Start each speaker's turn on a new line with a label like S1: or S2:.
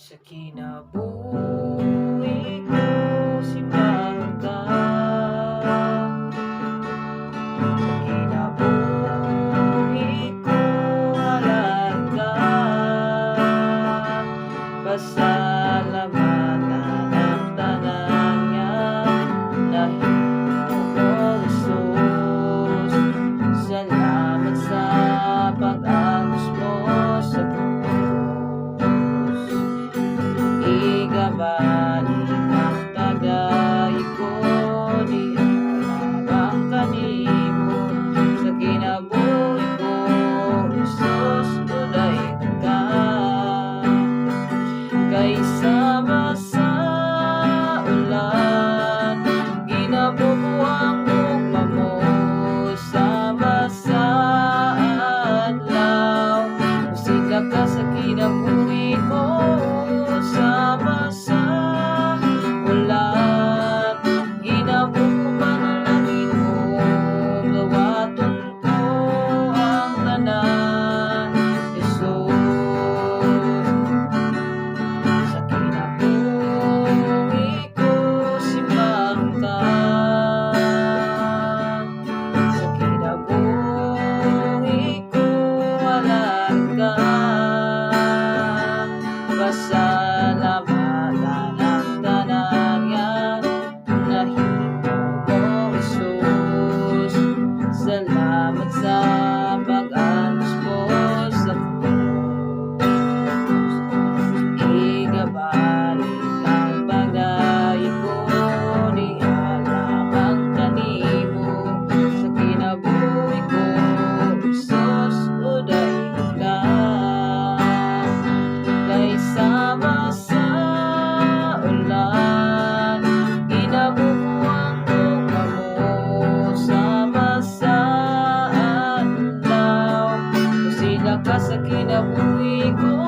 S1: Sa kinabuhi ko simbahan ka. Sa kinabuhi ko halal ka. Pasalamatan ang tanan niya, nahimo ko Jesus. Salamat sa pag-agos mo sa krus. Igabalik ang pagdaig ko, di harapang kanimo. Sa kinabuhi ko, Jesus, uday ka. Kaysama sa ulan, ginabubuang ugma mo. Sama sa adlaw, musika ka sa kinabuhi ko. Sama sa ulan, ginabubuan ang langit mo. Gawaton ko ang tanan, Jesus. Sa kinabuhi ko simbahan ka. Sa kinabuhi ko halal ka. Pasalamatan ang tanan niya, nahimo ko Jesus. Salamat sa pag-agos mo sa krus. Igabalik ang pagdaig ko, di harapang kanimo. Sa kinabuhi ko, Jesus, uday ka. Kaysama sa ulan, ginabubuang ugma mo. Sama sa adlaw, musika ka sa kinabuhi ko.